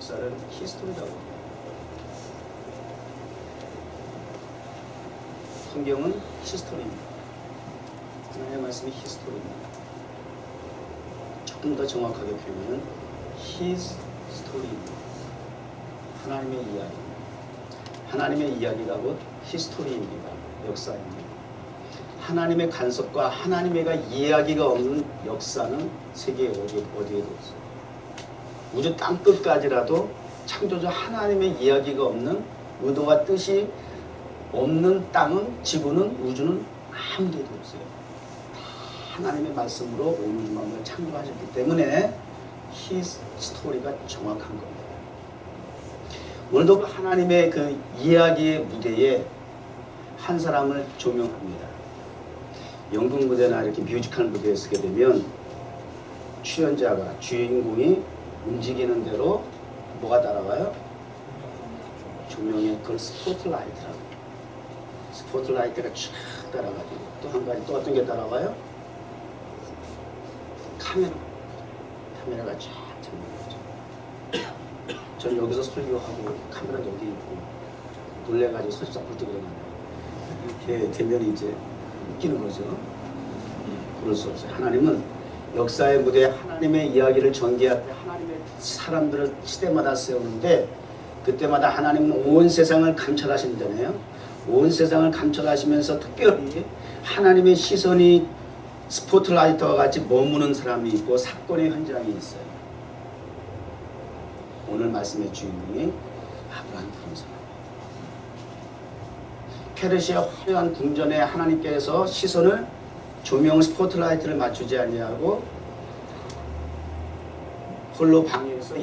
역사를 히스토리라고 해요. 성경은 히스토리입니다. 하나님의 말씀이 히스토리입니다. 조금 더 정확하게 표현하면 His story입니다. 하나님의 이야기. 하나님의 이야기라고 히스토리입니다. 역사입니다. 하나님의 간섭과 하나님의 이야기가 없는 역사는 세계에 어디에도 없어요. 우주 땅끝까지라도 창조주 하나님의 이야기가 없는 의도와 뜻이 없는 땅은, 지구는, 우주는 아무 데도 없어요. 하나님의 말씀으로 온 우주 만물을 창조하셨기 때문에 His 스토리가 정확한 겁니다. 오늘도 하나님의 그 이야기의 무대에 한 사람을 조명합니다. 연극 무대나 이렇게 뮤지컬 무대에 서게 되면 출연자가, 주인공이 움직이는 대로 뭐가 따라가요? 조명의 그걸 스포트라이트라고. 스포트라이트가 쫙 따라가지고 또 한 가지 또 어떤 게 따라가요? 카메라가 쫙 잡는 거죠. 저는 여기서 설교하고 카메라 여기 있고 놀래가지고 서집사 볼 때 그러는데 이렇게 되면 이제 웃기는 거죠. 그럴 수 없어요. 하나님은 역사의 무대에 하나님의 이야기를 전개할 때 하나님의 사람들을 시대마다 세우는데 그때마다 하나님은 온 세상을 감찰하신다네요. 온 세상을 감찰하시면서 특별히 하나님의 시선이 스포트라이트와 같이 머무는 사람이 있고 사건의 현장이 있어요. 오늘 말씀의 주인공이 아브라함 그런 사람이에요. 페르시아 화려한 궁전에 하나님께서 시선을 조명 스포트라이트를 맞추지 아니하고 홀로 방에서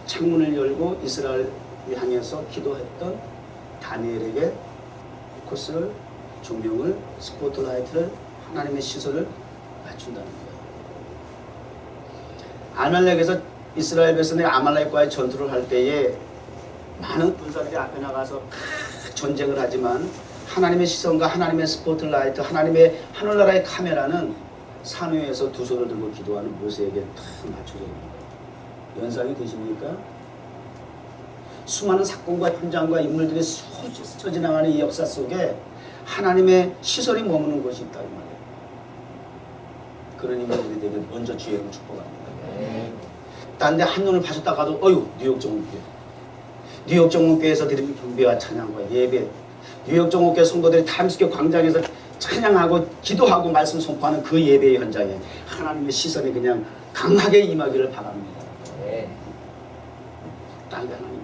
창문을 열고 이스라엘을 향해서 기도했던 다니엘에게 포커스를, 조명을, 스포트라이트를, 하나님의 시선을 맞춘다는 거예요. 아말렉에서 이스라엘 백성들이 아말렉과의 전투를 할 때에 많은 군사들이 앞에 나가서 전쟁을 하지만 하나님의 시선과 하나님의 스포트라이트, 하나님의 하늘나라의 카메라는 산 위에서 두 손을 들고 기도하는 모세에게 다 맞춰져 있는 거예요. 연상이 되십니까? 수많은 사건과 현장과 인물들이 스쳐 지나가는 이 역사 속에 하나님의 시선이 머무는 곳이 있다는 말이에요. 그런 인물들이 되면 먼저 주의를 축복합니다. 딴 데 한눈을 파셨다가도 어휴 뉴욕 정원교회, 뉴욕 정원교회에서 드리는 경배와 찬양과 예배, 뉴욕 정원교회 성도들이 타임스퀘어 광장에서 찬양하고 기도하고 말씀 선포하는 그 예배의 현장에 하나님의 시선이 그냥 강하게 임하기를 바랍니다. 딴 데 하나님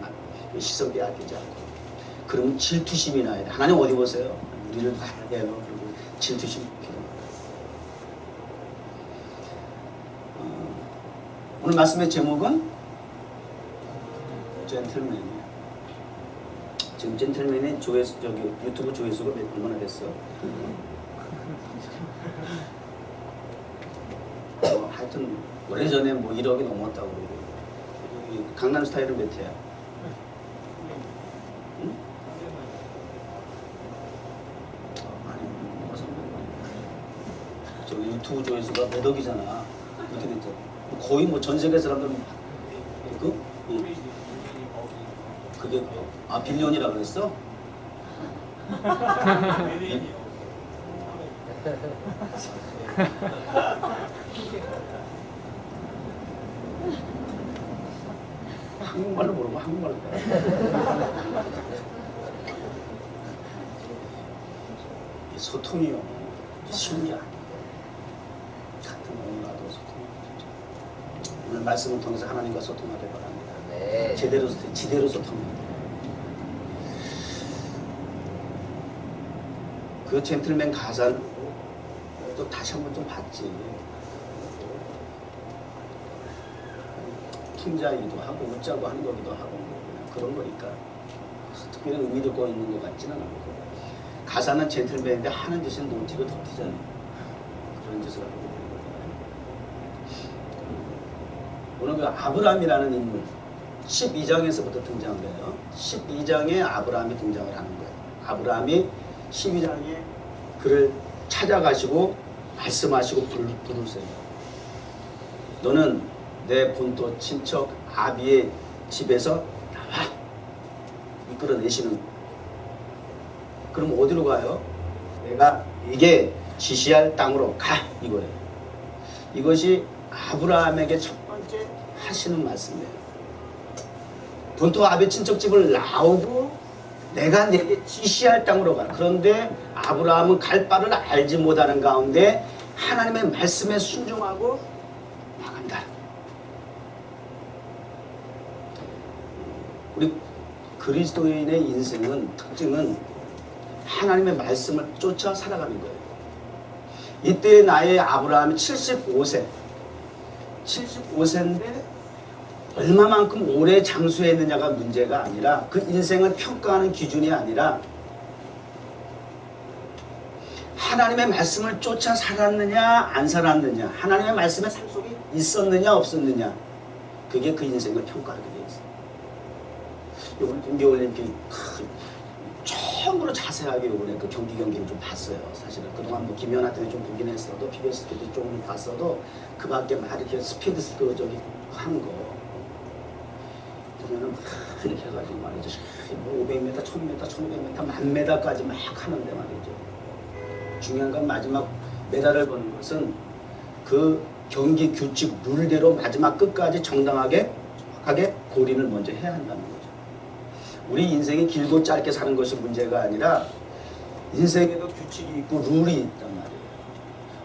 시선 빼앗기지 않고. 그러면 질투심이 나야 돼. 하나님 어디 보세요? 우리를 봐야 돼요. 그리고 질투심이 필요합니다. 오늘 말씀의 제목은 젠틀맨이에요. 지금 젠틀맨이 조회수, 유튜브 조회수가 얼마나 됐어? 하여튼 오래전에 뭐 1억이 넘었다고 그러고. 강남 스타일은 몇 회야? 응? 저기 유튜브 조회수가 몇 억이잖아. 이렇게 됐죠. 거의 뭐 전 세계 사람들은 그? 응. 그게 빌리언이라 그랬어? 한국말로 모르고 한국말로 소통이요 쉬운 게 아니에요. 같은 언어라도 소통이 오늘 말씀을 통해서 하나님과 소통하길 바랍니다. 네. 제대로 소통합니다. 그 젠틀맨 가사는 또 다시 한번 좀 봤지. 킹자이기도 하고 웃자고 하는 거기도 하고 뭐 그런 거니까 특별히 의미 듣고 있는 것 같지는 않고 가사는 젠틀맨인데 하는 짓은 논티고 덕티잖아요. 그런 짓을 하고 있는 거예요. 오늘 그 아브라함이라는 인물 12장에서부터 등장돼요. 12장에 아브라함이 등장을 하는 거예요. 아브라함이 12장에 그를 찾아가시고 말씀하시고 부르세요. 너는 내 본토 친척 아비의 집에서 나와 이끌어내시는. 그럼 어디로 가요? 내가 이게 지시할 땅으로 가 이거예요. 이것이 아브라함에게 첫 번째 하시는 말씀이에요. 본토 아베 친척집을 나오고 내가 내게 지시할 땅으로 가. 그런데 아브라함은 갈 바를 알지 못하는 가운데 하나님의 말씀에 순종하고 나간다. 우리 그리스도인의 인생은 특징은 하나님의 말씀을 쫓아 살아가는 거예요. 이때 나의 아브라함이 75세 75세인데 얼마만큼 오래 장수했느냐가 문제가 아니라, 그 인생을 평가하는 기준이 아니라 하나님의 말씀을 쫓아 살았느냐 안 살았느냐, 하나님의 말씀의 삶 속에 있었느냐 없었느냐, 그게 그 인생을 평가하게 되어 있어요. 이번 동계올림픽 처음으로 자세하게 이번에 그 경기를 좀 봤어요. 사실은 그동안 뭐 김연아 때문에 좀 보긴 했어도, PBS 때도 조금 봤어도, 그 밖에 막 이렇게 스피드 저기 하는 거 보면은 막 이렇게 해가지고 말이죠. 500m, 1000m, 1500m, 1000m까지 막 하는데 말이죠. 중요한 건 마지막 메달을 거는 것은 그 경기 규칙 룰대로 마지막 끝까지 정당하게 정확하게 고린을 먼저 해야 한다는 거죠. 우리 인생이 길고 짧게 사는 것이 문제가 아니라 인생에도 규칙이 있고 룰이 있단 말이에요.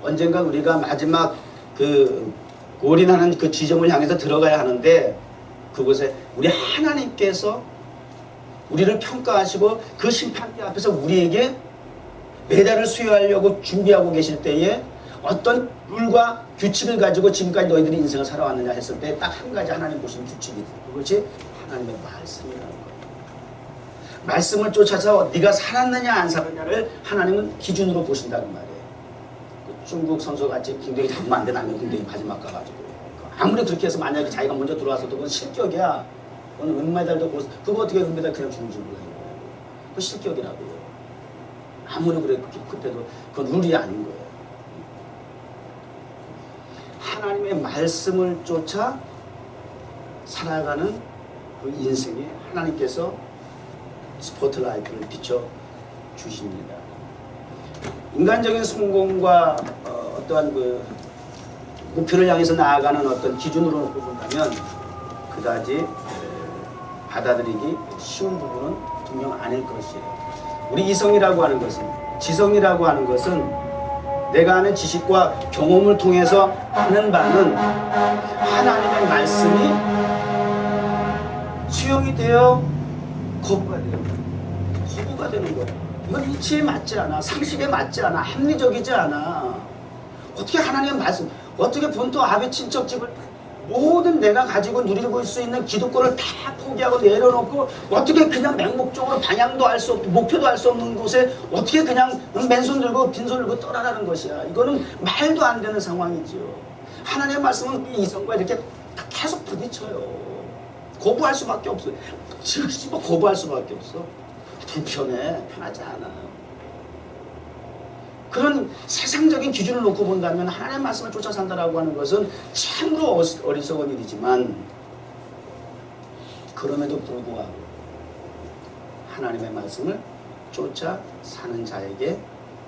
언젠가 우리가 마지막 그 골인하는 그 지점을 향해서 들어가야 하는데, 그곳에 우리 하나님께서 우리를 평가하시고 그 심판대 앞에서 우리에게 메달을 수여하려고 준비하고 계실 때에 어떤 룰과 규칙을 가지고 지금까지 너희들이 인생을 살아왔느냐 했을 때 딱 한 가지 하나님 보시는 규칙이 있어요. 그것이 하나님의 말씀이라는 거예요. 말씀을 쫓아서 네가 살았느냐 안 살았느냐를 하나님은 기준으로 보신다는 말이에요. 그 중국 선수같이 궁뎅이 잡으면 안 돼, 남의 궁뎅이 마지막 가가지고. 아무리 그렇게 해서 만약에 자기가 먼저 들어와서도 그건 실격이야. 그건 은메달도 그거 어떻게 은메달 그냥 주는 줄 몰라요. 그거 실격이라고요. 아무리 그래 그때도 그건 룰이 아닌 거예요. 하나님의 말씀을 쫓아 살아가는 그 인생에 하나님께서 스포트라이트를 비춰 주십니다. 인간적인 성공과 어떠한 그 목표를 향해서 나아가는 어떤 기준으로 놓고 본다면 그다지 받아들이기 쉬운 부분은 분명 아닐 것이에요. 우리 이성이라고 하는 것은, 지성이라고 하는 것은 내가 아는 지식과 경험을 통해서 하는 바는 하나님의 말씀이 수용이 되어 거부가 되는 거예요. 이건 이치에 맞지 않아. 상식에 맞지 않아. 합리적이지 않아. 어떻게 하나님의 말씀, 어떻게 본토 아베 친척집을 모든 내가 가지고 누리고 수 있는 기득권을 다 포기하고 내려놓고 어떻게 그냥 맹목적으로 방향도 알 수 없고 목표도 알 수 없는 곳에 어떻게 그냥 맨손 들고 빈손 들고 떠나가는 것이야. 이거는 말도 안 되는 상황이지요. 하나님의 말씀은 이성과 이렇게 계속 부딪혀요. 거부할 수밖에 없어요. 즉시 거부할 수밖에 없어. 불편해. 편하지 않아요. 그런 세상적인 기준을 놓고 본다면 하나님의 말씀을 쫓아 산다라고 하는 것은 참으로 어리석은 일이지만, 그럼에도 불구하고 하나님의 말씀을 쫓아 사는 자에게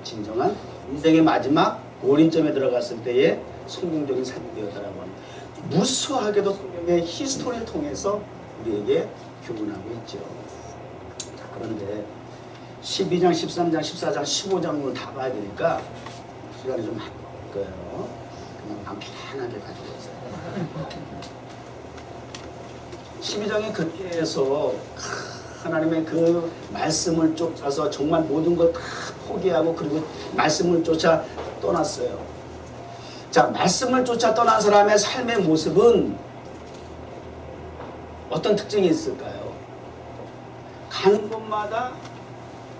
진정한 인생의 마지막 고린점에 들어갔을 때의 성공적인 삶이 되었다라고 합니다. 무수하게도 성경의 히스토리를 통해서 우리에게 교훈하고 있죠. 자, 그런데 12장, 13장, 14장, 15장을 다 봐야 되니까 시간이 좀 많을 거예요. 그냥 마음 편하게 가지고 있어요. 12장에 그렇게 해서 하나님의 그 말씀을 쫓아서 정말 모든 걸 다 포기하고 그리고 말씀을 쫓아 떠났어요. 자, 말씀을 쫓아 떠난 사람의 삶의 모습은 어떤 특징이 있을까요? 가는 곳마다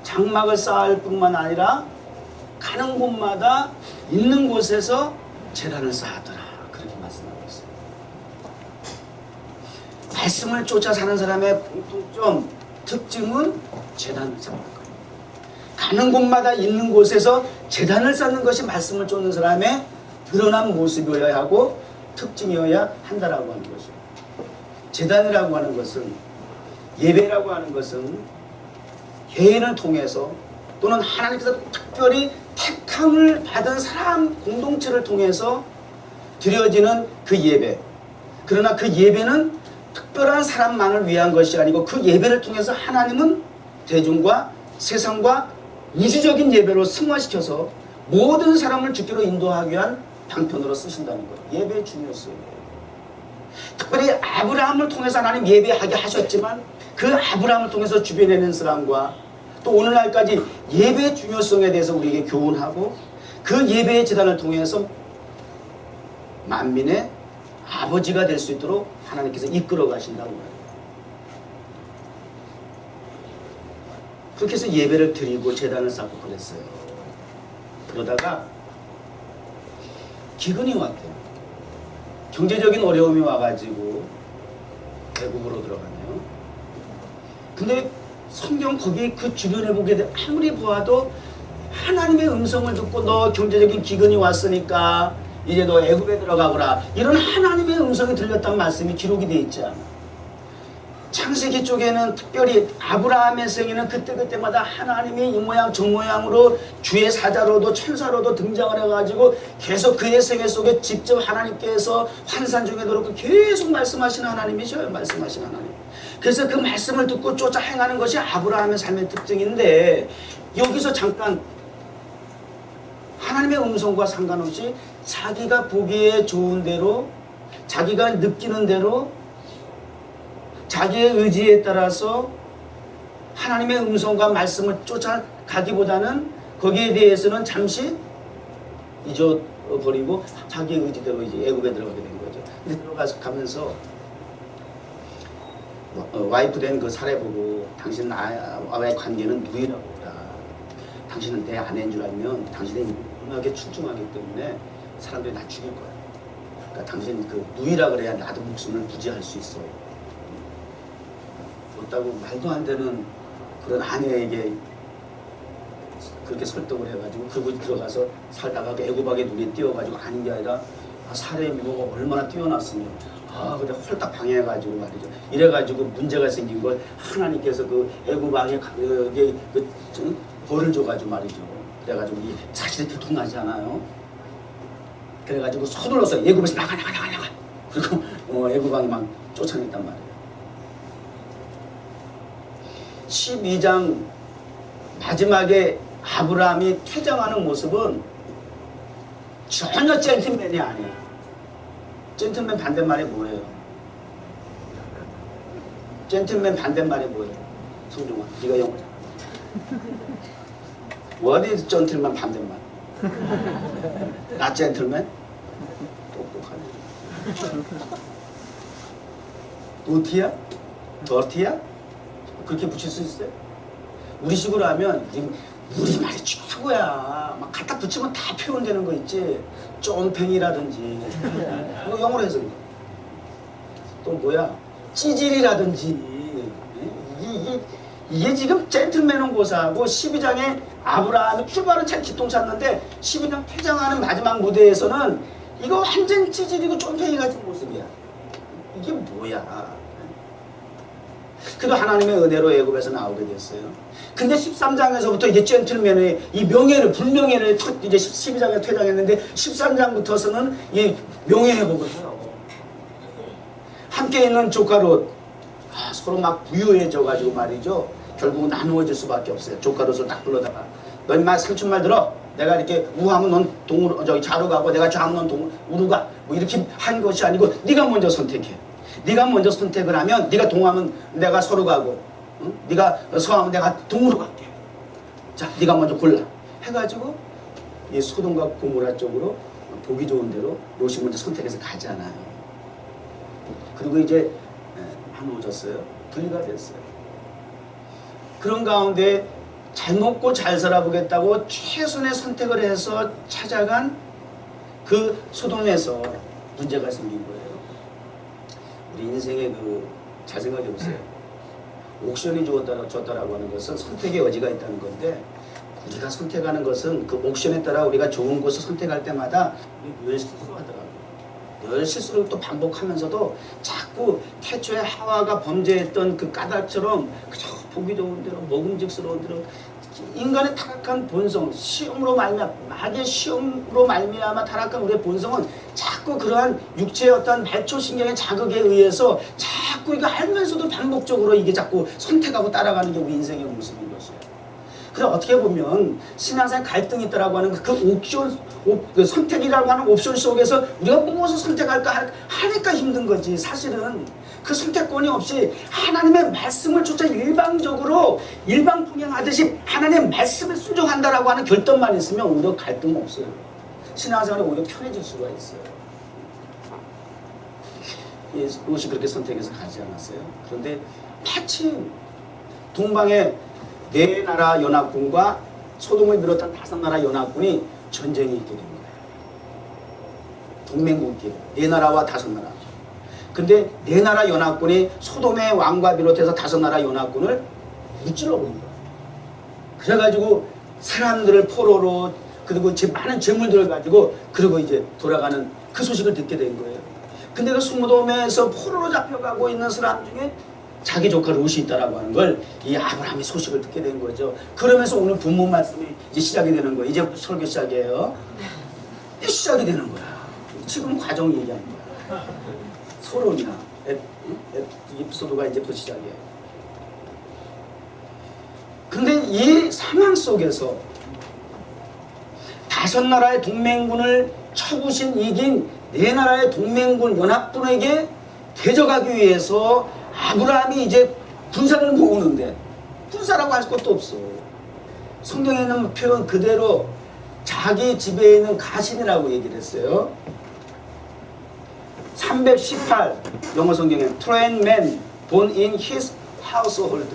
장막을 쌓을 뿐만 아니라 가는 곳마다 있는 곳에서 제단을 쌓았더라. 그렇게 말씀하고 있어요. 말씀을 쫓아 사는 사람의 공통점, 특징은 제단을 쌓는 거예요. 가는 곳마다 있는 곳에서 제단을 쌓는 것이 말씀을 쫓는 사람의 드러난 모습이어야 하고 특징이어야 한다라고 하는 것이에요. 제단이라고 하는 것은, 예배라고 하는 것은 개인을 통해서 또는 하나님께서 특별히 택함을 받은 사람 공동체를 통해서 드려지는 그 예배. 그러나 그 예배는 특별한 사람만을 위한 것이 아니고 그 예배를 통해서 하나님은 대중과 세상과 우주적인 예배로 승화시켜서 모든 사람을 주께로 인도하기 위한 방편으로 쓰신다는 거예요. 예배의 중요성이에요. 특별히 아브라함을 통해서 하나님 예배하게 하셨지만 그 아브라함을 통해서 주변에 있는 사람과 또 오늘날까지 예배의 중요성에 대해서 우리에게 교훈하고 그 예배의 재단을 통해서 만민의 아버지가 될 수 있도록 하나님께서 이끌어 가신다고 말해요. 그렇게 해서 예배를 드리고 재단을 쌓고 그랬어요. 그러다가 기근이 왔대요. 경제적인 어려움이 와가지고 애국으로 들어가네요. 근데 성경 거기 그 주변에 보게 돼 아무리 보아도 하나님의 음성을 듣고 너 경제적인 기근이 왔으니까 이제 너 애굽에 들어가거라 이런 하나님의 음성이 들렸다는 말씀이 기록이 되어 있지 않아. 창세기 쪽에는 특별히 아브라함의 생에는 그때그때마다 하나님이 이 모양 저 모양으로 주의 사자로도 천사로도 등장을 해가지고 계속 그의 생애 속에 직접 하나님께서 환산 중에도 그렇고 계속 말씀하시는 하나님이죠. 말씀하시는 하나님. 그래서 그 말씀을 듣고 쫓아 행하는 것이 아브라함의 삶의 특징인데 여기서 잠깐 하나님의 음성과 상관없이 자기가 보기에 좋은 대로 자기가 느끼는 대로 자기의 의지에 따라서 하나님의 음성과 말씀을 쫓아가기보다는 거기에 대해서는 잠시 잊어버리고 자기의 의지대로 이제 애굽에 들어가게 된 거죠. 근데 들어가면서 와이프 된 그 사례 보고 당신 나와의 관계는 누이라고 보라. 당신은 내 아내인 줄 알면 당신이 음악에 출중하기 때문에 사람들이 나 죽일 거야. 그러니까 당신 그 누이라 그래야 나도 목숨을 부지할 수 있어. 그렇다고 말도 안 되는 그런 아내에게 그렇게 설득을 해가지고 그곳 들어가서 살다가 애굽하게 눈에 띄어가지고 아닌 게 아니라 사례의 미모가 얼마나 뛰어났으면 근데 홀딱 방해해가지고 말이죠. 이래가지고 문제가 생긴 걸 하나님께서 그 애굽왕의 그 벌을 줘가지고 말이죠. 그래가지고 이 사실이 들통나지 않아요. 그래가지고 서둘러서 애굽에서 나가. 그리고 애굽왕이 막 쫓아냈단 말이에요. 12장 마지막에 아브라함이 퇴장하는 모습은 전혀 젠틀맨이 아니에요. 젠틀맨 반대말이 뭐예요? 젠틀맨 반대말이 뭐예요? 성종아, 네가 영어 잘해. What is gentleman 반대말? Not gentleman? 똑똑하네. 노티야? 더티야? 그렇게 붙일 수 있어요? 우리 식으로 하면 우리 말이 최고야. 막 갖다 붙이면 다 표현되는 거 있지. 쫌팽이라든지 이거 영어로 해서 또 뭐야 찌질이라든지 이게 지금 젠틀맨은 고사하고 12장에 아브라함이 출발은 잘 기똥찼는데 12장 퇴장하는 마지막 무대에서는 이거 완전 찌질이고 쫌팽이 같은 모습이야. 이게 뭐야. 그래도 하나님의 은혜로 애굽에서 나오게 됐어요. 근데 13장에서부터 이제 젠틀맨의 이 명예를 불명예를 이제 12장에 퇴장했는데 13장부터서는 이 명예 회복을 해요. 함께 있는 조카로 서로 막 부유해져가지고 말이죠. 결국 나누어질 수밖에 없어요. 조카로서 딱 불러다가 너 인마 삼촌 말 들어. 내가 이렇게 우하면 넌 동으로 저기 좌로 가고 내가 좌하면 넌 우로 가. 뭐 이렇게 한 것이 아니고 네가 먼저 선택해. 네가 먼저 선택을 하면 네가 동하면 내가 서로 가고 응? 네가 서하면 내가 동으로 갈게. 자, 네가 먼저 골라 해가지고 이 소돔과 고모라 쪽으로 보기 좋은 대로 롯이 먼저 선택해서 가잖아요. 그리고 이제 나누어졌어요. 분리가 됐어요. 그런 가운데 잘 먹고 잘 살아보겠다고 최선의 선택을 해서 찾아간 그 소돔에서 문제가 생긴 거예요. 우리 인생에 잘 생각해 보세요. 옥션이 줬다라고 하는 것은 선택의 여지가 있다는 건데 우리가 선택하는 것은 그 옥션에 따라 우리가 좋은 곳을 선택할 때마다 뇌 스스로 하더라고요. 늘 실수를 또 반복하면서도 자꾸 태초에 하와가 범죄했던 그 까닭처럼 그저 보기 좋은 대로 먹음직스러운 대로 인간의 타락한 본성, 시험으로 말미암아 마귀의 시험으로 말미암아 타락한 우리의 본성은 자꾸 그러한 육체의 어떤 말초신경의 자극에 의해서 자꾸 이거 알면서도 반복적으로 이게 자꾸 선택하고 따라가는 게 우리 인생의 모습인 것이에요. 그래서 어떻게 보면 신앙생활 갈등이 있다라고 하는 그 옵션, 그 선택이라고 하는 옵션 속에서 우리가 무엇을 선택할까 하니까 힘든 거지. 사실은 그 선택권이 없이 하나님의 말씀을 쫓아 일방적으로 일방통행하듯이 하나님의 말씀에 순종한다라고 하는 결단만 있으면 오히려 갈등 없어요. 신앙생활이 오히려 편해질 수가 있어요. 롯이 그렇게 선택해서 가지 않았어요. 그런데 마침 동방의 네 나라 연합군과 소돔을 비롯한 5나라 연합군이 전쟁이 있게 된 거예요. 동맹국끼리 네 나라와 5나라. 근데 네 나라 연합군이 소돔의 왕과 비롯해서 5나라 연합군을 무찔러 버린 거예요. 그래가지고 사람들을 포로로 그리고 많은 재물들을 가지고 그리고 이제 돌아가는 그 소식을 듣게 된 거예요. 근데 그 소돔에서 포로로 잡혀가고 있는 사람 중에 자기 조카 롯이 있다라고 하는 걸 이 아브라함이 소식을 듣게 된 거죠. 그러면서 오늘 본문 말씀이 이제 시작이 되는 거예요. 이제 설교 시작이에요. 이제 시작이 되는 거야. 지금 과정 얘기하는 거야. 서론이나 에피소드가 이제부터 시작이에요. 근데 이 상황 속에서 5나라의 동맹군을 쳐부신 이긴 4나라의 동맹군 연합군에게 대적하기 위해서 아브라함이 이제 군사를 모으는데 군사라고 할 것도 없어. 성경에 있는 표현 그대로 자기 집에 있는 가신이라고 얘기를 했어요. 318 영어 성경에 trained man born in his household.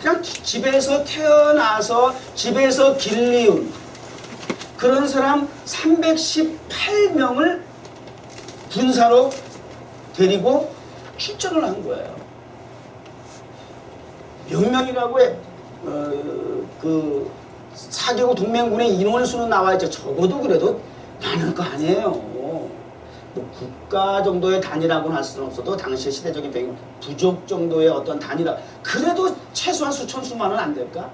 그냥 집에서 태어나서 집에서 길리운 그런 사람 318명을 군사로 데리고 출전을 한 거예요. 몇 명이라고 해? 그 4개국 동맹군의 인원수는 나와 있죠. 적어도 그래도 많을 거 아니에요. 뭐 국가 정도의 단위라고는 할 수는 없어도 당시의 시대적인 배경 부족 정도의 어떤 단위라 그래도 최소한 수천 수만은 안 될까?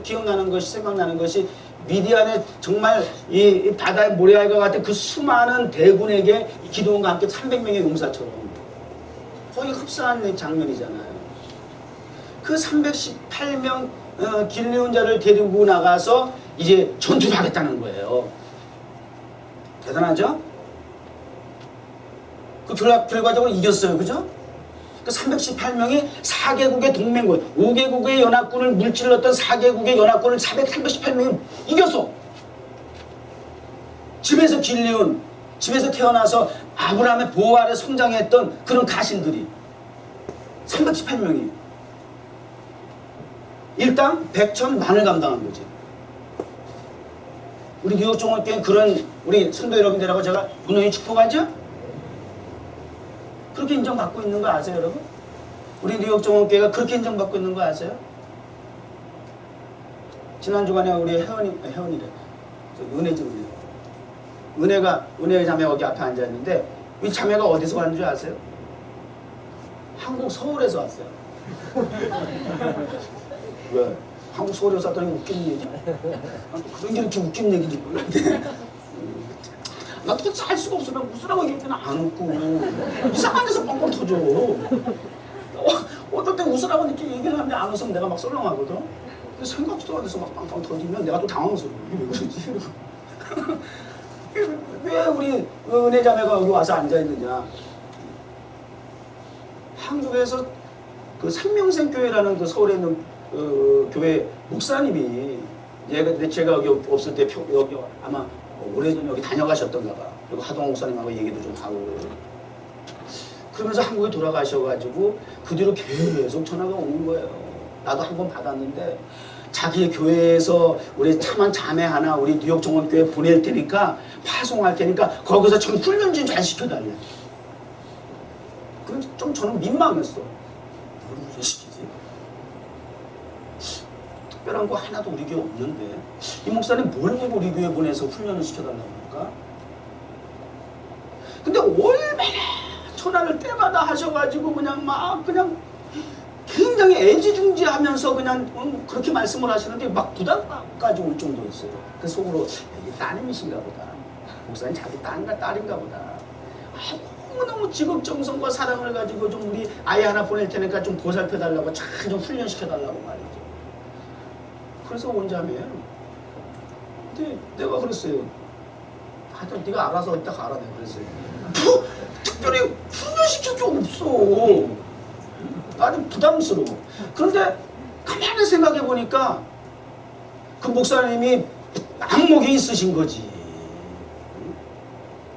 기억나는 것이 생각나는 것이 미디안의 정말 이 바다의 모래알과 같은 그 수많은 대군에게 기도원과 함께 300명의 용사처럼 거의 흡사한 장면이잖아요. 그 318명 길리온 자를 데리고 나가서 이제 전투를 하겠다는 거예요. 대단하죠? 그 결과적으로 이겼어요. 그죠? 그 318명이 4개국의 동맹군, 5개국의 연합군을 물질렀던 4개국의 연합군을 318명이 이겼어. 집에서 길리온, 집에서 태어나서 아브라함의 보호 아래 성장했던 그런 가신들이 318명이 일당 100,000만을 감당한 거지. 우리 뉴욕 종합교회 그런 우리 성도 여러분들하고 제가 문호인 축복하죠? 그렇게 인정받고 있는 거 아세요, 여러분? 우리 뉴욕 종합교회가 그렇게 인정받고 있는 거 아세요? 지난 주간에 우리 혜원이래. 은혜지, 은혜 자매 여기 앞에 앉아 있는데 이 자매가 어디서 왔는 줄 아세요? 한국 서울에서 왔어요. 왜? 한국 서울에서 왔더니 웃기는 얘기? 그런 게 이렇게 웃기는 얘기인지 몰랐는데 나 도대체 할 수가 없어. 나 웃으라고 얘기했더니 안 웃고 이상한 데서 뻥뻥 터져. 어떨 때 웃으라고 이렇게 얘기를 하는데 안 웃으면 내가 막 썰렁하거든. 근데 생각지도 안 해서 막 빵빵 터지면 내가 또 당황스러워. 이게 왜 그러지? 왜 우리 은혜 자매가 여기 와서 앉아있느냐. 한국에서 그 생명생교회라는 그 서울에 있는 교회 목사님이 제가 여기 없을 때 여기 아마 오래전에 여기 다녀가셨던가 봐. 그리고 하동호 목사님하고 얘기도 좀 하고 그러면서 한국에 돌아가셔가지고 그 뒤로 계속 전화가 오는 거예요. 나도 한 번 받았는데 자기 교회에서 우리 참한 자매 하나 우리 뉴욕 종합교회 보낼 테니까 파송할 테니까 거기서 좀 훈련 좀 잘 시켜달래. 그럼 좀 저는 민망했어. 뭘 훈련 시키지? 특별한 거 하나도 우리 교회 없는데 이 목사님 뭘 보고 우리 교회 보내서 훈련을 시켜달라고 할까? 근데 얼마나 전화를 때마다 하셔가지고 그냥 굉장히 애지중지하면서 그냥 그렇게 말씀을 하시는데 막 부담까지 올 정도였어요. 그 속으로 이게 따님이신가 보다. 목사님 자기 딸인가 보다. 너무너무 지극정성과 사랑을 가지고 좀 우리 아이 하나 보낼 테니까 좀 보살펴달라고 잘 좀 훈련시켜달라고 말이죠. 그래서 원자매예요. 근데 내가 그랬어요. 하여튼 네가 알아서 이따 가라 내가 그랬어요. 특별히 훈련시킬 게 없어. 나는 부담스러워. 그런데 가만히 생각해 보니까 그 목사님이 안목이 있으신 거지.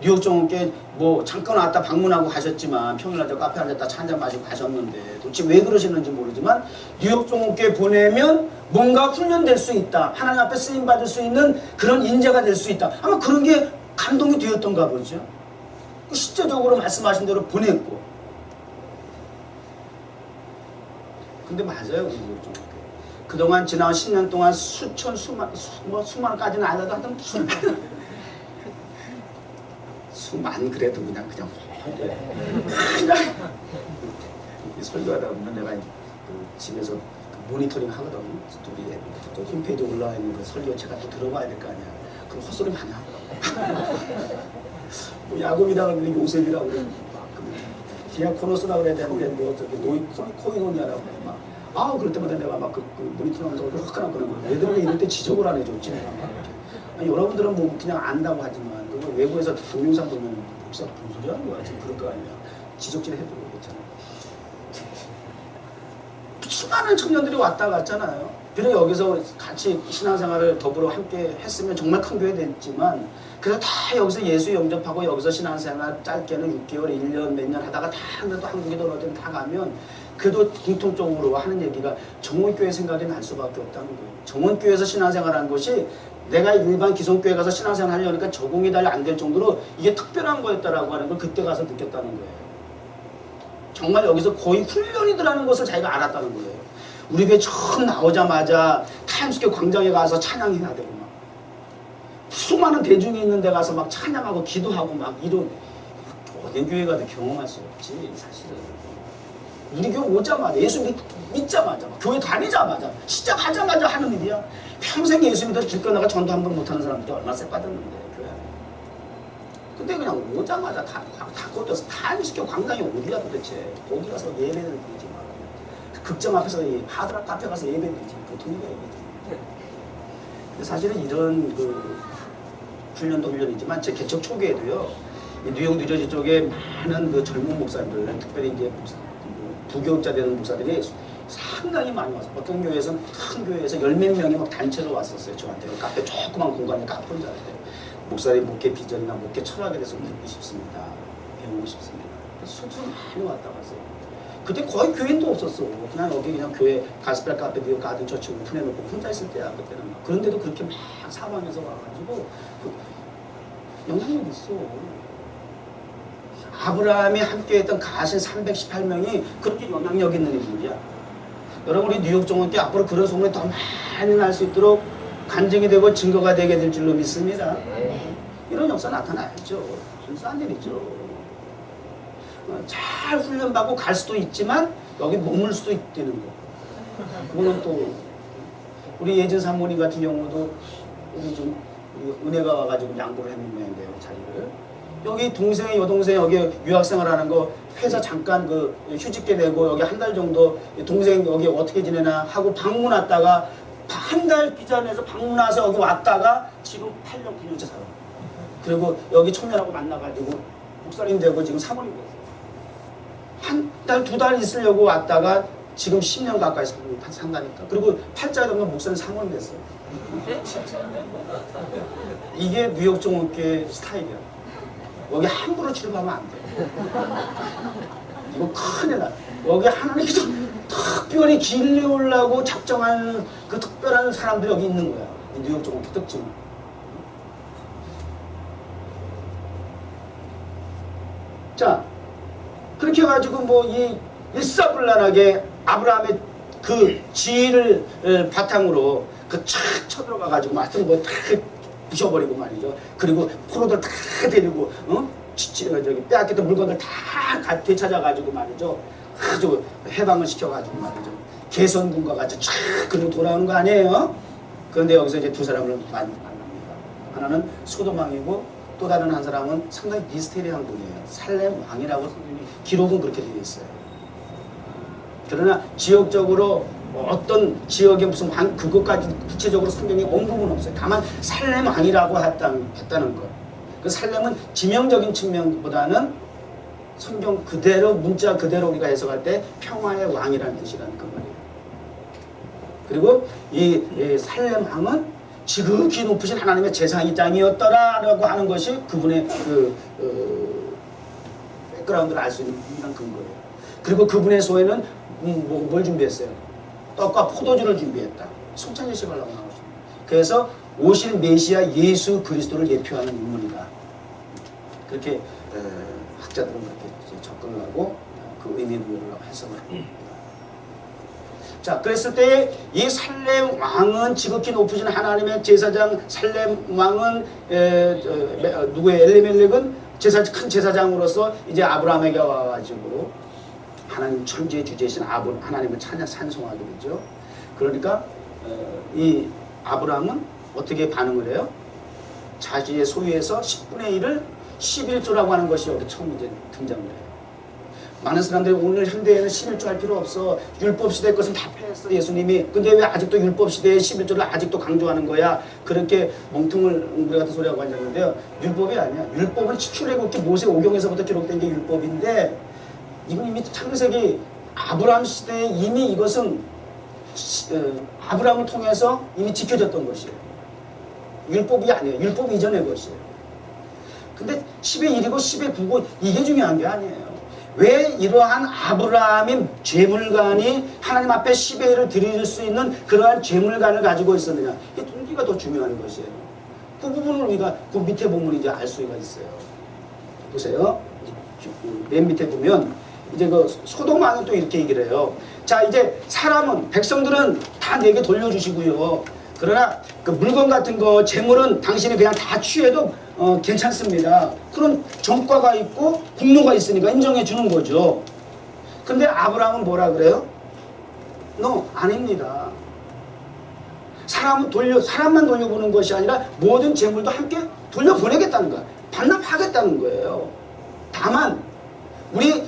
뉴욕 정원교회 뭐 잠깐 왔다 방문하고 가셨지만 평일날 저 카페 앉았다 차 한잔 마시고 가셨는데 도대체 왜 그러시는지 모르지만 뉴욕 정원교회 보내면 뭔가 훈련될 수 있다. 하나님 앞에 쓰임받을 수 있는 그런 인재가 될 수 있다. 아마 그런 게 감동이 되었던가 보죠. 실제적으로 말씀하신 대로 보냈고. 근데 맞아요. 그동안 지난 10년 동안 수만까지는 아니라도 하여튼 수만 그래도 그냥 설교하다 보면 내가 그 집에서 모니터링 하거든. 우리 또 홈페이지에 올라와 있는 그 설교 제가 또 들어봐야 될 거 아니야. 그럼 헛소리 많이 하더라고. 뭐 야곱이라고 그러는데 요셉이라고 그러고 디아코노스라고 그래야 되는데 뭐 저기 코이노니아라고 막 그럴 때마다 내가 막 그 모니터링하면서 화끈한 거는 거야. 애들은 이럴 때 지적을 안 해줬지. 아니, 여러분들은 뭐 그냥 안다고 하지만 그거 외국에서 동영상 보면 목사 무슨 소리 하는 거야. 지금 그럴 거 아니야. 지적질 해도 그렇잖아. 수많은 청년들이 왔다 갔잖아요. 비록 여기서 같이 신앙생활을 더불어 함께 했으면 정말 큰 교회 됐지만 그래서 다 여기서 예수 영접하고 여기서 신앙생활 짧게는 6개월, 1년, 몇 년 하다가 다 그래도 한국이든 어디든 다 가면 그래도 공통적으로 하는 얘기가 정원교회 생각이 날 수밖에 없다는 거예요. 정원교회에서 신앙생활하는 것이 내가 일반 기성교회 가서 신앙생활 하려니까 적응이 잘 안 될 정도로 이게 특별한 거였다라고 하는 걸 그때 가서 느꼈다는 거예요. 정말 여기서 거의 훈련이더라는 것을 자기가 알았다는 거예요. 우리 교회 처음 나오자마자 타임스퀘어 광장에 가서 찬양해야 되고 막 수많은 대중이 있는 데 가서 막 찬양하고 기도하고 막 이런 어디 교회 가도 경험할 수 없지 사실은. 우리 교회 오자마자 예수 믿자마자 교회 다니자마자 시작하자마자 하는 일이야. 평생 예수 믿어 길 건너가 전도 한 번 못하는 사람들이 얼마나 쎄빠졌는데 교회. 근데 그냥 오자마자 다 꽂혀서 타임스퀘어 광장이 어디야 도대체. 거기 가서 예배를 드리지 마. 극장 앞에서 하드락 카페 가서 예배 드리지. 보통 예배지. 근데 사실은 이런 그 훈련도 훈련이지만 제 개척 초기에도요. 뉴욕 뉴저지 쪽에 많은 그 젊은 목사님들, 특별히 이제 부교육자 되는 목사들이 상당히 많이 와서 어떤 교회에서는 큰 교회에서 10몇 명이 막 단체로 왔었어요. 저한테 카페 조그만 공간에 카페 혼자 할 때 목사님 목회 비전이나 목회 철학에 대해서 듣고 싶습니다. 배우고 싶습니다. 수도 많이 왔다 갔어요. 그때 거의 교인도 없었어. 그냥 여기 그냥 교회 가스펠 카페 뉴욕 가든 처치 오픈해놓고 혼자 있을 때야 그때는. 그런데도 그렇게 막 사방에서 와가지고 영향력이 있어. 아브라함이 함께했던 가신 318명이 그렇게 영향력 있는 인물이야. 여러분 우리 뉴욕 정원교회 앞으로 그런 소문이 더 많이 날 수 있도록 간증이 되고 증거가 되게 될 줄로 믿습니다. 이런 역사 나타나야죠. 순수한 일이죠. 잘 훈련받고 갈 수도 있지만 여기 머물 수도 있다는 거. 그거는 또 우리 예진 사모님 같은 경우도 우리 좀 은혜가 와가지고 양보를 했는 모양인데요. 자리를. 여기 동생이 여동생 여기 유학생활하는 거 회사 잠깐 그 휴직계 내고 여기 한 달 정도 동생 여기 어떻게 지내나 하고 방문 왔다가 한 달 비자 내서 방문 와서 여기 왔다가 지금 8년 9년째 살아. 그리고 여기 청년하고 만나가지고 목사님 되고 지금 사모님 됐어요. 한 달, 2달 있으려고 왔다가 지금 10년 가까이 산다니까. 그리고 팔자 정도 목사님 사모님 됐어요. 이게 뉴욕 정원교회 스타일이야. 여기 함부로 취급하면 안 돼. 이거 큰일 나. 여기 하나님께서 특별히 길러오려고 작정한 그 특별한 사람들이 여기 있는 거야. 뉴욕 정원교회 특징. 자, 그렇게 해가지고 뭐 이 일사불란하게 아브라함의 그 지혜를 바탕으로 그 착 쳐들어가가지고 말씀 뭐다 부셔버리고 말이죠. 그리고 포로들 다 데리고 저기 빼앗겼던 물건들 다 되찾아가지고 말이죠. 아주 해방을 시켜가지고 말이죠. 개선군과 같이 쫙 그리고 돌아오는 거 아니에요? 그런데 여기서 이제 두 사람을 만납니다. 하나는 소돔 왕이고 또 다른 한 사람은 상당히 미스테리한 분이에요. 살렘 왕이라고 기록은 그렇게 되어 있어요. 그러나 지역적으로 어떤 지역에 무슨 왕 그것까지 구체적으로 성경에 언급은 없어요. 다만 살렘 왕이라고 했다는 것. 그 살렘은 지명적인 측면보다는 성경 그대로 문자 그대로 우리가 해석할 때 평화의 왕이라는 뜻이라는 그 말이에요. 그리고 이 살렘 왕은 지극히 높으신 하나님의 제사장이었더라라고 하는 것이 그분의 백그라운드를 알 수 있는 유일한 근거예요. 그리고 그분의 소에는 뭘 준비했어요? 떡과 포도주를 준비했다. 성찬예식을 하려고 나오죠. 그래서 오실 메시아 예수 그리스도를 예표하는 인물이다. 그렇게 학자들은 그렇게 접근을 하고 그 의미 부여를 해석을 합니다. 자, 그랬을 때 이 살렘 왕은 지극히 높으신 하나님의 제사장, 살렘 왕은 누구의 엘리멜렉은 큰 제사장으로서 이제 아브라함에게 와가지고 하나님 천지의 주제이신 하나님을 찬송하게 되죠. 그러니까 이 아브라함은 어떻게 반응을 해요? 자기의 소유에서 10분의 1을 11조라고 하는 것이 여기 처음 이제 등장을 해요. 많은 사람들이 오늘 현대에는 11조 할 필요 없어. 율법 시대 것은 다 폐했어 예수님이. 근데 왜 아직도 율법 시대에 11조를 아직도 강조하는 거야? 그렇게 멍통을 우리 같은 소리하고 앉았는데요. 율법이 아니야. 율법은 출애굽기 모세오경에서부터 기록된 게 율법인데 이건 이미 창세기 아브라함 시대에 이미 이것은 아브라함을 통해서 이미 지켜졌던 것이에요. 율법이 아니에요. 율법 이전의 것이에요. 근데 10의 1이고 10의 9고 이게 중요한 게 아니에요. 왜 이러한 아브라함의 재물관이 하나님 앞에 10의 1을 드릴 수 있는 그러한 재물관을 가지고 있었느냐. 이 동기가 더 중요한 것이에요. 그 부분을 우리가 그 밑에 보면 이제 알 수가 있어요. 보세요. 맨 밑에 보면 이제 그 소돔 왕은 또 이렇게 얘기를 해요. 자, 이제 사람은 백성들은 다 내게 돌려주시고요. 그러나 그 물건 같은 거 재물은 당신이 그냥 다 취해도 괜찮습니다. 그런 정과가 있고 공로가 있으니까 인정해 주는 거죠. 근데 아브라함은 뭐라 그래요? 아닙니다. 사람만 돌려보는 것이 아니라 모든 재물도 함께 돌려보내겠다는 거야. 반납하겠다는 거예요. 다만 우리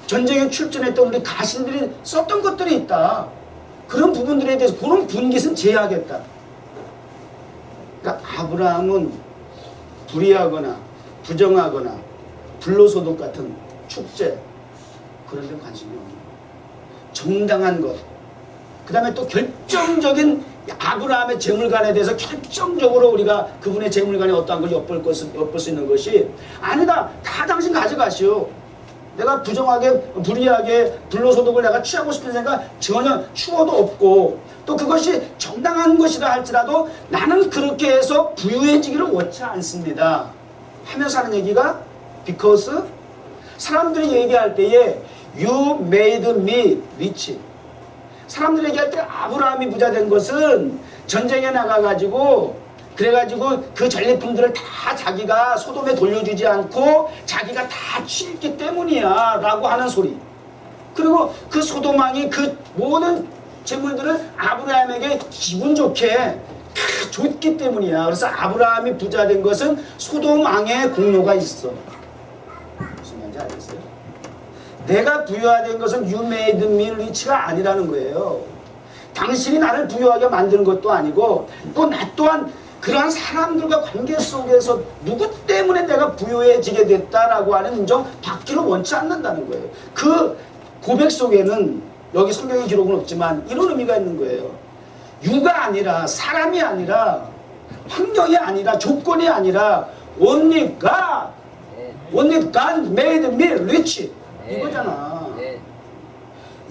전쟁에 출전했던 우리 가신들이 썼던 것들이 있다. 그런 부분들에 대해서 그런 분깃은 제하겠다. 그러니까 아브라함은 불의하거나 부정하거나 불로소득 같은 축제 그런 데 관심이 없는 거예요. 정당한 것. 그 다음에 또 결정적인 아브라함의 재물관에 대해서 결정적으로 우리가 그분의 재물관에 어떠한 걸 엿볼 수 있는 것이 아니다. 다 당신 가져가시오. 내가 부정하게 불의하게 불로소득을 내가 취하고 싶은 생각 전혀 추워도 없고 또 그것이 정당한 것이라 할지라도 나는 그렇게 해서 부유해지기를 원치 않습니다 하면서 하는 얘기가 because 사람들이 얘기할 때에 you made me rich 사람들이 얘기할 때 아브라함이 부자 된 것은 전쟁에 나가가지고 그래가지고 그 전리품들을 다 자기가 소돔에 돌려주지 않고 자기가 다 취했기 때문이야 라고 하는 소리. 그리고 그 소돔 왕이 그 모든 재물들을 아브라함에게 기분 좋게 다 줬기 때문이야. 그래서 아브라함이 부자 된 것은 소돔 왕의 공로가 있어. 무슨 말인지 알겠어요? 내가 부유하된 것은 you made me rich가 아니라는 거예요. 당신이 나를 부유하게 만드는 것도 아니고 또 나 또한 그러한 사람들과 관계 속에서 누구 때문에 내가 부유해지게 됐다라고 하는 인정 받기를 원치 않는다는 거예요. 그 고백 속에는 여기 성경의 기록은 없지만 이런 의미가 있는 거예요. 유가 아니라 사람이 아니라 환경이 아니라 조건이 아니라 only God made me rich 이거잖아.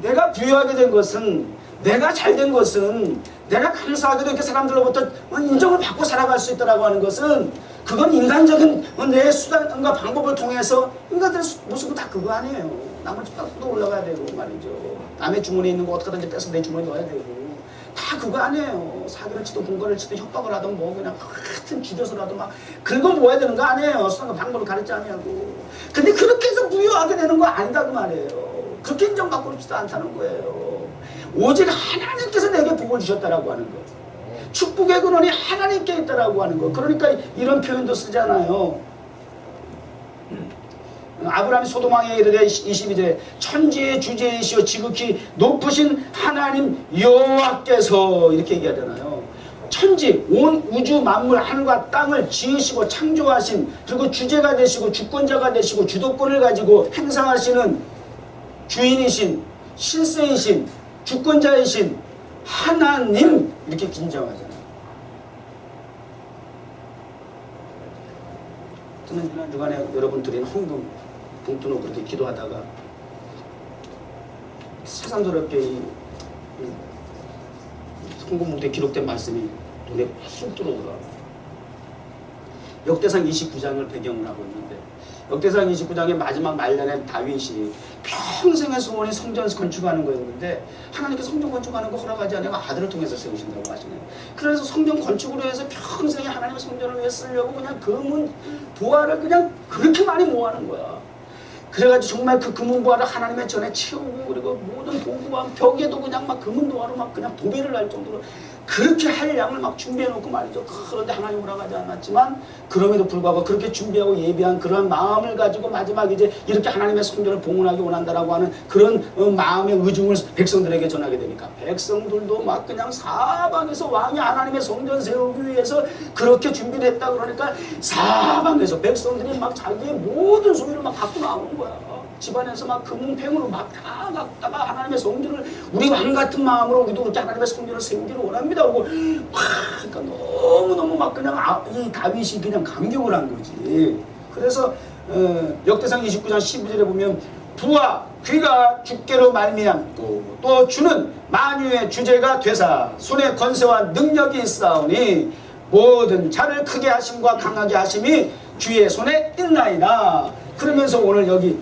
내가 부유하게 된 것은 내가 잘된 것은 내가 감사하게도 이렇게 사람들로부터 인정을 받고 살아갈 수 있다고 하는 것은 그건 인간적인 내 수단과 방법을 통해서 인간들의 모습은 다 그거 아니에요. 남을 또 올라가야 되고 말이죠. 남의 주머니에 있는 거 어떻게든지 빼서 내 주머니에 넣어야 되고 다 다 그거 아니에요. 사기를 치든 공갈을 치든 협박을 하든 뭐 그냥 하여튼 죽여서라도 막 긁어 모아야 되는 거 아니에요. 수상과 방법을 가르치 않냐고. 근데 그렇게 해서 부유하게 되는 거 아니다 그 말이에요. 그렇게 인정받고 그렇지도 않다는 거예요. 오직 하나님께서 내게 복을 주셨다라고 하는 거. 축복의 근원이 하나님께 있다라고 하는 거. 그러니까 이런 표현도 쓰잖아요. 아브라함이 소돔왕에 이르되 22절에 천지의 주제이시오 지극히 높으신 하나님 여호와께서 이렇게 얘기하잖아요. 천지 온 우주 만물 하늘과 땅을 지으시고 창조하신 그리고 주제가 되시고 주권자가 되시고 주도권을 가지고 행사하시는 주인이신 실세이신 주권자이신 하나님 이렇게 긴장하잖아요. 지난 주간에 여러분 드린 헌금 봉투로 그렇게 기도하다가 새삼스럽게 이 헌금 봉투에 기록된 말씀이 눈에 쑥 들어오더라고요. 역대상 29장을 배경으로 하고 있는데 역대상 29장의 마지막 말년에 다윗이 평생의 소원이 성전 건축하는 거였는데 하나님께서 성전 건축하는 거 허락하지 않으면 아들을 통해서 세우신다고 하시네요. 그래서 성전 건축으로 해서 평생에 하나님의 성전을 위해 쓰려고 그냥 금은 보화를 그냥 그렇게 많이 모아는 거야. 그래가지고 정말 그 금은 보화를 하나님의 전에 채우고 그리고 모든 도구와 벽에도 그냥 막 금은 보화로 막 그냥 도배를 할 정도로 그렇게 할 양을 막 준비해놓고 말이죠. 그런데 하나님 허락하지 않았지만 그럼에도 불구하고 그렇게 준비하고 예비한 그런 마음을 가지고 마지막 이제 이렇게 하나님의 성전을 봉헌하기 원한다라고 하는 그런 마음의 의중을 백성들에게 전하게 되니까 백성들도 막 그냥 사방에서 왕이 하나님의 성전 세우기 위해서 그렇게 준비를 했다 그러니까 사방에서 백성들이 막 자기의 모든 소유를 막 갖고 나오는 거야. 집안에서 막 금은팽으로 막 다 갖다가 하나님의 성전을 우리 왕 같은 마음으로 우리도 그렇게 하나님의 성전을 세우기를 원합니다 하고 그러니까 너무너무 막 그냥 이 다윗이 그냥 감격을 한 거지. 그래서 역대상 29장 12절에 보면 부와 귀가 주께로 말미암고 또 주는 만유의 주제가 되사 손에 권세와 능력이 있사오니 모든 자를 크게 하심과 강하게 하심이 주의 손에 있나이다. 그러면서 오늘 여기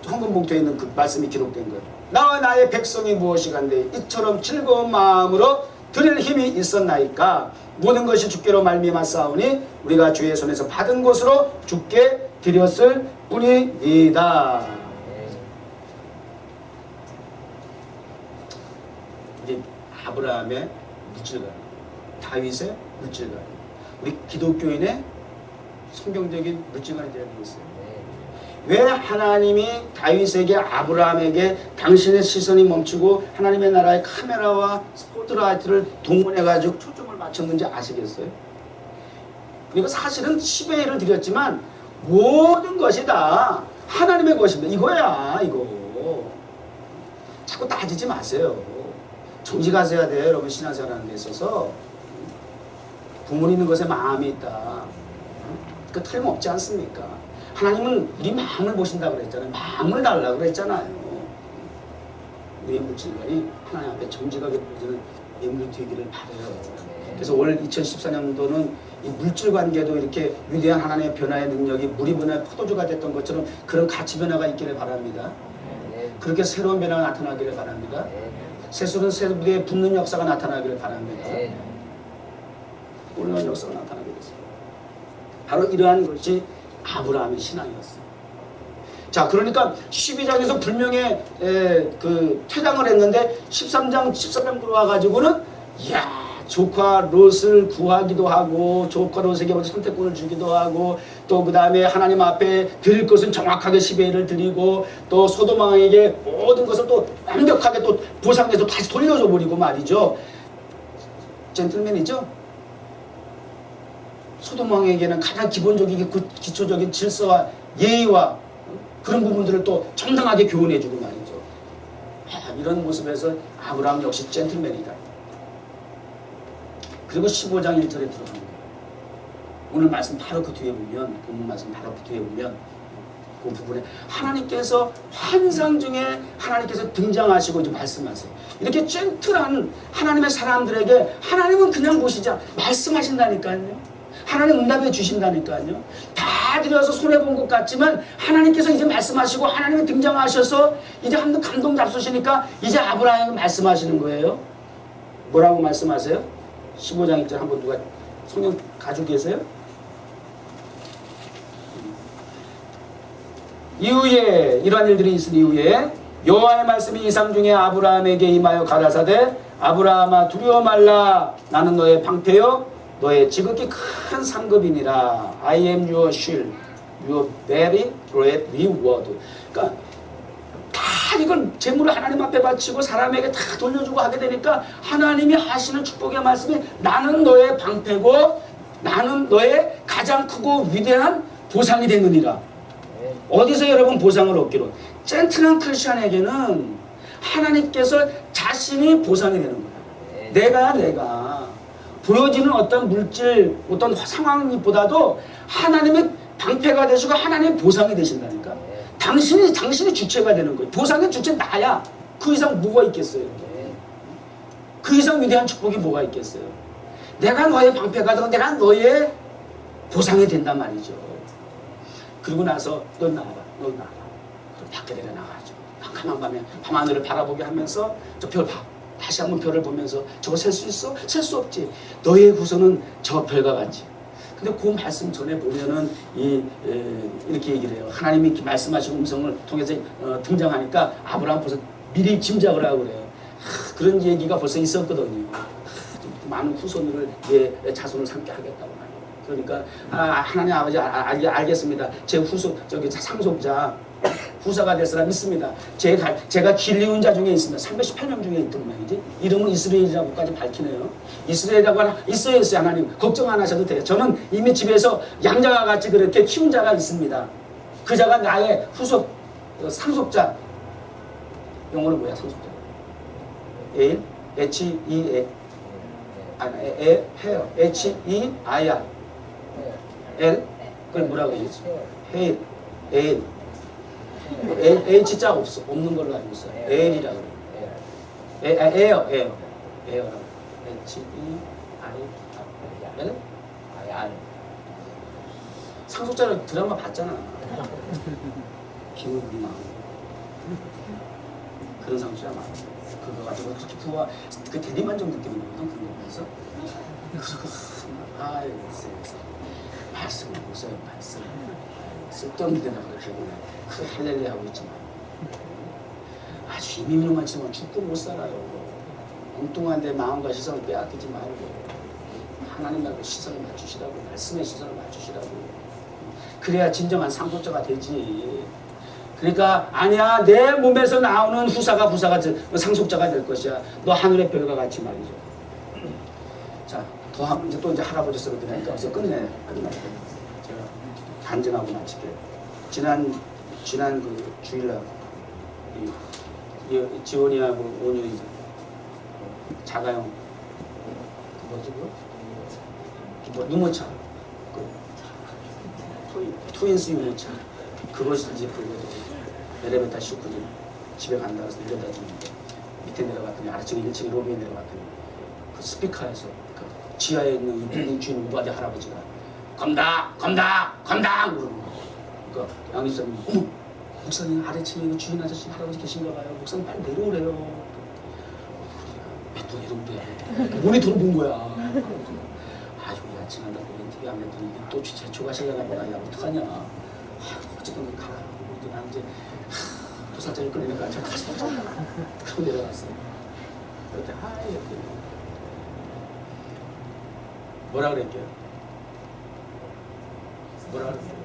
헌금봉투에 있는 그 말씀이 기록된 거예요. 나와 나의 백성이 무엇이간데 이처럼 즐거운 마음으로 드릴 힘이 있었나이까 모든 것이 주께로 말미암았사오니 우리가 주의 손에서 받은 것으로 주께 드렸을 뿐이다. 이제 아브라함의 물질관, 다윗의 물질관, 우리 기독교인의 성경적인 물질관이 되어 있어요. 왜 하나님이 다윗에게 아브라함에게 당신의 시선이 멈추고 하나님의 나라의 카메라와 스포트라이트를 동원해가지고 초점을 맞췄는지 아시겠어요? 그리고 사실은 10의 1을 드렸지만 모든 것이 다 하나님의 것입니다. 이거야 이거. 자꾸 따지지 마세요. 정지 가셔야 돼요. 여러분 신앙생활하는 데 있어서 부모님 있는 것에 마음이 있다. 그 틀림없지 않습니까? 하나님은 우리 마음을 보신다고 그랬잖아요. 마음을 달라고 그랬잖아요. 우리의 물질관이 하나님 앞에 정직하게 보여지는 예물이 되기를 바라요. 그래서 올 2014년도는 이 물질 관계도 이렇게 위대한 하나님의 변화의 능력이 물이 변화의 포도주가 됐던 것처럼 그런 가치 변화가 있기를 바랍니다. 그렇게 새로운 변화가 나타나기를 바랍니다. 새술은 새 무대에 붙는 역사가 나타나기를 바랍니다. 놀라운 역사가 나타나게 됐습니다. 바로 이러한 것이 아브라함의 신앙이었어요. 자, 그러니까 12장에서 불명예 그 퇴장을 했는데 13장 들어와가지고는 이야 조카 롯을 구하기도 하고 조카 롯에게 선택권을 주기도 하고 또 그 다음에 하나님 앞에 드릴 것은 정확하게 10의 1을 드리고 또 소돔왕에게 모든 것을 또 완벽하게 또 보상해서 다시 돌려줘 버리고 말이죠. 젠틀맨이죠. 소돔왕에게는 가장 기본적인 기초적인 질서와 예의와 그런 부분들을 또 정당하게 교훈해주고 말이죠. 이런 모습에서 아브라함 역시 젠틀맨이다. 그리고 15장 1절에 들어가는 거예요. 오늘 말씀 바로 그 뒤에 보면 본문 말씀 바로 그 뒤에 보면 그 부분에 하나님께서 환상 중에 하나님께서 등장하시고 이제 말씀하세요. 이렇게 젠틀한 하나님의 사람들에게 하나님은 그냥 보시자 말씀하신다니까요. 하나님 응답해 주신다니까요. 다 드려서 손해본 것 같지만 하나님께서 이제 말씀하시고 하나님이 등장하셔서 이제 한번 감동 잡수시니까 이제 아브라함이 말씀하시는 거예요. 뭐라고 말씀하세요? 15장 1절 한번 누가 성경 가지고 계세요? 이후에 이러한 일들이 있은 이후에 여호와의 말씀이 이상 중에 아브라함에게 임하여 가라사대 아브라함아 두려워 말라 나는 너의 방패요 너의 지극히 큰 상급이니라. I am your shield, your very great reward. 그러니까 다 이걸 재물을 하나님 앞에 바치고 사람에게 다 돌려주고 하게 되니까 하나님이 하시는 축복의 말씀이 나는 너의 방패고 나는 너의 가장 크고 위대한 보상이 되느니라. 어디서 여러분 보상을 얻기로? 젠틀한 크리스천에게는 하나님께서 자신이 보상이 되는 거야. 내가 보여지는 어떤 물질, 어떤 상황보다도 하나님의 방패가 되시고 하나님의 보상이 되신다니까. 당신이 주체가 되는 거예요. 보상의 주체 나야. 그 이상 뭐가 있겠어요? 그 이상 위대한 축복이 뭐가 있겠어요? 내가 너의 방패가 되고 내가 너의 보상이 된단 말이죠. 그리고 나서 넌 나와라. 그럼 밖에 내려나가죠. 캄캄한 밤에 밤하늘을 바라보게 하면서 저 별 봐. 다시 한번 별을 보면서 저거 셀 수 있어? 셀 수 없지. 너의 후손은 저 별과 같지. 근데 그 말씀 전에 보면은 이렇게 얘기를 해요. 하나님이 이렇게 말씀하신 음성을 통해서 등장하니까 아브라함 벌써 미리 짐작을 하고 그래요. 그런 얘기가 벌써 있었거든요. 많은 후손을 내 자손을 삼게 하겠다고 말이에요. 그러니까 하나님 아버지 알겠습니다. 제 후손 상속자 후사가 될 사람 있습니다. 제가 길리운 자 중에 있습니다. 318명 중에 있던 모양이지. 이름은 이스라엘이라고까지 밝히네요. 이스라엘이라고 있어요. 하나님 걱정 안 하셔도 돼요. 저는 이미 집에서 양자와 같이 그렇게 키운 자가 있습니다. 그 자가 나의 후속 상속자. 영어로 뭐야 상속자? 에일 H-E-A 헤어 H-E-I-R L 그걸 뭐라고 해야지? 헤일 에일 H자가 없는 걸로 알고 있어요. L이라고 그래요. 에어라고 H-E-I-R 상속자를 드라마 봤잖아. 김은비 나오고 그런 상속자 많아. 그거 가지고 그렇게 부와 그 대리만족 느끼는 거거든. 그런 거 보면서 아이고 말씀을 보세요. 말씀 쓸데없는 데나 그렇게 보네. 그 할렐루야 하고 있지만 아주 이민우만 치면 죽고 못 살아요. 엉뚱한데 마음과 시선을 빼앗기지 말고 하나님 말고 시선을 맞추시라고 말씀의 시선을 맞추시라고 그래야 진정한 상속자가 되지. 그러니까 아니야 내 몸에서 나오는 후사가 상속자가 될 것이야. 너 하늘의 별과 같이 말이죠. 자, 더 하면 이제 또 이제 할아버지 소리 들으니까 어서 끝낼게요. 제가 간증하고 마칠게요. 지난 그 주일날 지원이하고 온유이 자가용 그 뭐지 뭐 유모차 그 트윈스 유모차 그것이 이제 그 엘리베이터 싣고 집에 간다고 해서 내려다 주는데 밑에 내려갔더니 아래층에 1층에 로비에 내려갔더니 그 스피커에서 그 지하에 있는 빌딩 주인 우바디 할아버지가 검다 그러는 거예요. 그러니까 양육사님이 어머 목사님 아래층에 주인 아저씨 할아버지 계신가 봐요. 목사님 빨리 내려오래요. 몇 분 내려오래. 모니터로 본 거야. 아유 야 지난달 보면 TV 안 했더니 또 재촉하시려나 보다. 야 어떡하냐. 어쨌든 가라. 난 이제 도살자를 끌리니까 저 다시 그러고 내려갔어요. 그때 이렇게 뭐라 그랬게요? 뭐라 그랬어요?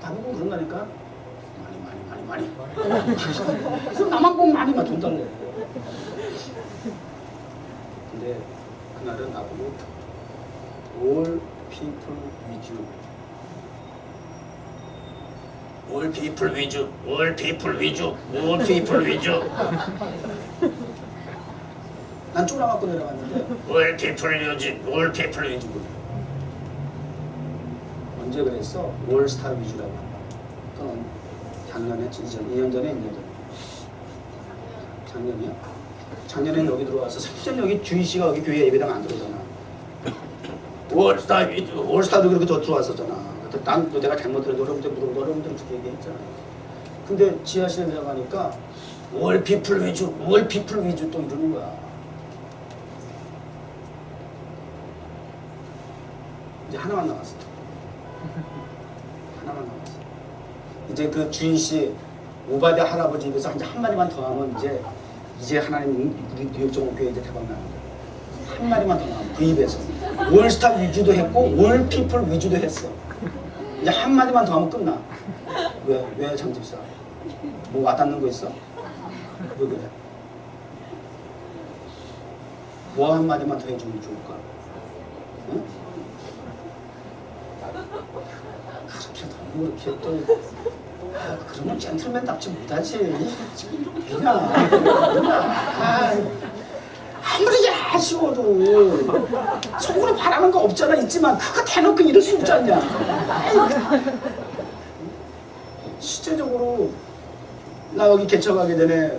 다보고 그런 거니까 많이 그래서 나만 보면 많이만 돈 달래. 근데 그날은 나보고 all people with you all people with you all people with you all people with you 난 쫄아갖고 내려갔는데 all people with you all people with you 언제 그랬어? 올스타 위주라고 한다. 그건 작년에, 2년 전에, 1년 전에. 작년이야? 작년에 여기 들어와서 실제 여기 주희씨가 여기 교회 예배당 안 들어오잖아. 올스타 위주, 올스타도 그렇게 더 들어왔었잖아. 내가 잘못 들어도 여러분들 그렇게 얘기했잖아. 근데 지하실에 내려가니까 올 피플 위주, 올 피플 위주 또 이러는 거야. 이제 하나만 남았어. 하나만 남았어. 이제 그 주인 씨 오바댜 할아버지 입에서 이제 한 마디만 더 하면 이제 하나님 우리 뉴욕정원 교회 이제 대박 나는 거야. 한 마디만 더 나오면 그 입에서 올스타 위주도 했고 올 피플 위주도 했어. 이제 한 마디만 더 하면 끝나. 왜 장집사? 뭐 와닿는 거 있어? 왜 그래? 뭐 한 마디만 더 해주면 좋을까? 응? 그렇게 너무 그렇게 또 그러면 젠틀맨답지 못하지. 그냥 아무리 아쉬워도 속으로 바라는 거 없잖아. 있지만 그거 대놓고 이럴 수 있지 않냐. 실제적으로 나 여기 개척하기 전에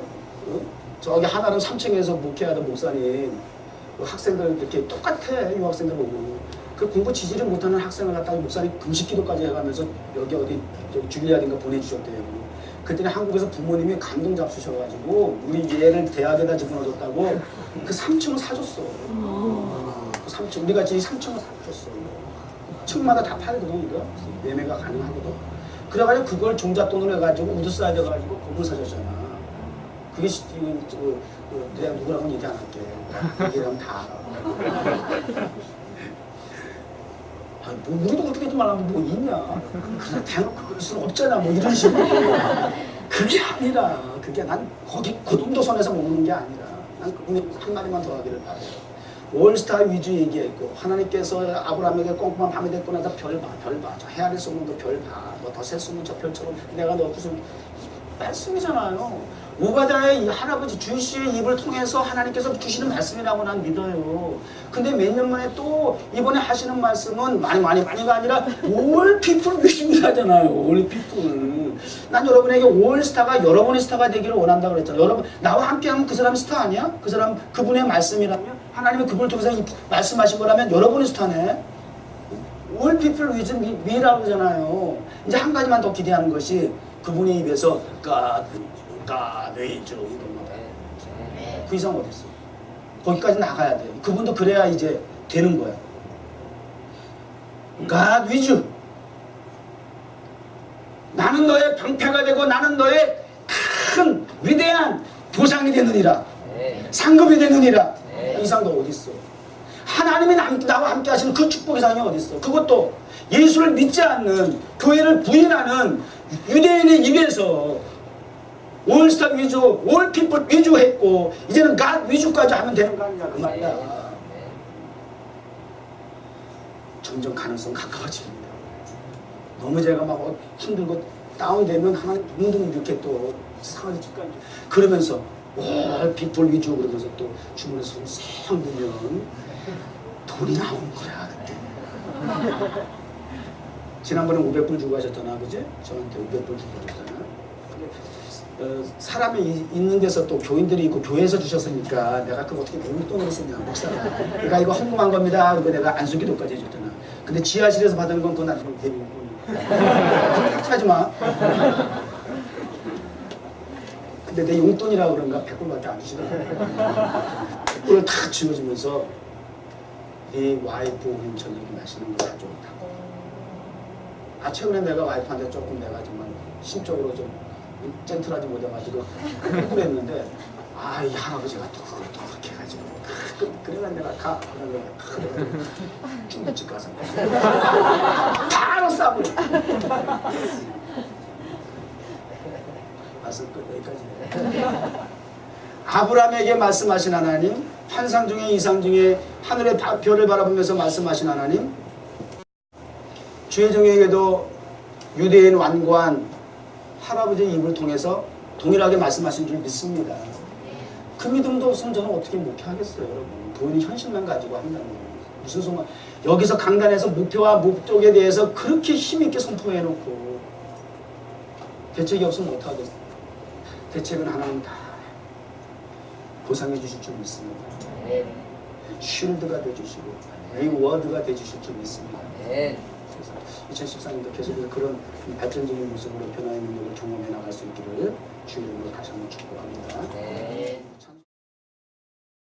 저기 하나는 3층에서 목회하던 목사님 그 학생들 이렇게 똑같아. 유학생들 보고 그 공부 지지를 못하는 학생을 갖다가 목사님 금식기도까지 해가면서 여기 어디 저기 줄리아딘가 보내주셨대요. 그때는 한국에서 부모님이 감동 잡수셔가지고 우리 얘를 대학에다 집어넣어줬다고 그 3층을 사줬어. 그 3층 우리 같이 3층을 사줬어. 층마다 다 팔거든 이거 매매가 가능하거든. 그래가지고 그걸 종잣돈으로 해가지고 우드사이드 해가지고 건물 사줬잖아. 그게 내가 누구라고는 얘기 안 할게. 얘기하면 다 알아. 아니, 뭐, 우리도 어떻게 좀 말하면 뭐 있냐. 그냥 대놓고 그럴 수는 없잖아. 뭐 이런 식으로. 그게 아니라. 그게 난 거기 그 정도 선에서 먹는 게 아니라. 난 한 마디만 더 하기를 바래요. 올스타 위주 얘기했고 하나님께서 아브라함에게 꼼꼼한 밤이 됐고 나서 별 봐. 저 해 아래 쏘는 거 별 봐. 너 더 셀 쏘는 저 별처럼 내가 너 무슨 말씀이잖아요. 오바댜의 이 할아버지 주씨의 입을 통해서 하나님께서 주시는 말씀이라고 난 믿어요. 근데 몇 년 만에 또 이번에 하시는 말씀은 많이가 아니라 올 피플 위주하잖아요. 올 피플. 난 여러분에게 올 스타가 여러분의 스타가 되기를 원한다고 그랬잖아요. 여러분 나와 함께하면 그 사람이 스타 아니야? 그 사람 그분의 말씀이라면 하나님이 그분을 통해서 말씀하신 거라면 여러분의 스타네. 올 피플 위주 미라고 그러잖아요. 이제 한 가지만 더 기대하는 것이 그분의 입에서 가네이죠 이겁니다. 그 이상 어디 있어? 거기까지 나가야 돼. 그분도 그래야 이제 되는 거야. God with you. 나는 너의 방패가 되고 나는 너의 큰 위대한 보상이 되느니라. 상급이 되느니라. 이상 더 어디 있어? 하나님이 나와 함께 하시는 그 축복 이상이 어디 있어? 그것도 예수를 믿지 않는 교회를 부인하는 유대인의 입에서 올스타 위주, 올 피플 위주 했고 이제는 갓 위주까지 하면 되는 거 아니냐 그 말이야. 점점 가능성 가까워집니다. 너무 제가 막 힘들고 다운되면 하나님 둥둥 이렇게 또 상하게 직관 그러면서 올 피플 위주 그러면서 또 주문에서 싹 보면 돈이 나오는 거야 그때. 지난번에 500불 주고 하셨잖아, 그지? 저한테 500불 주고 하셨잖아. 사람이 있는 데서 또 교인들이 있고 교회에서 주셨으니까 내가 그거 어떻게 용돈으로 쓰냐, 목사가. 그러니까 이거 헌금한 겁니다. 그리고 내가 안수기도까지 해줬잖아. 근데 지하실에서 받은 건 그건 나중에 내 용돈이야. 하지 마. 근데 내 용돈이라고 그런가 100불밖에 안 주시더라고. 100불을 다 쥐어주면서 네 와이프 오면 저녁에 맛있는 거 가져온다고. 최근에 내가 와이프한테 조금 내가 정말 심적으로 좀 젠틀하지 못해가지고 그랬는데 이 할아버지가 또 그걸 또 그렇게 해가지고 그래가 내가 가 그러면 중국집 가서 바로 싸버려. 말씀 끝 여기까지. 아브라함에게 말씀하신 하나님, 환상 중에 이상 중에 하늘의 별을 바라보면서 말씀하신 하나님, 주의종에게도 유대인 완고한 할아버지의 입을 통해서 동일하게 말씀하신 줄 믿습니다. 그 믿음도 없으면 저는 어떻게 목회하겠어요, 여러분. 본인 현실만 가지고 한다는 거예요. 무슨 소만 여기서 강단에서 목표와 목적에 대해서 그렇게 힘있게 선포해놓고 대책이 없으면 못하겠어요. 대책은 하나님 다 보상해 주실 줄 믿습니다. 쉴드가 되주시고 리워드가 되주실 줄 믿습니다. 그래서 2014년도 계속해서 그런 발전적인 모습으로 변화의 능력을 경험해 나갈 수 있기를 주님으로 다시 한번 축복합니다. 네.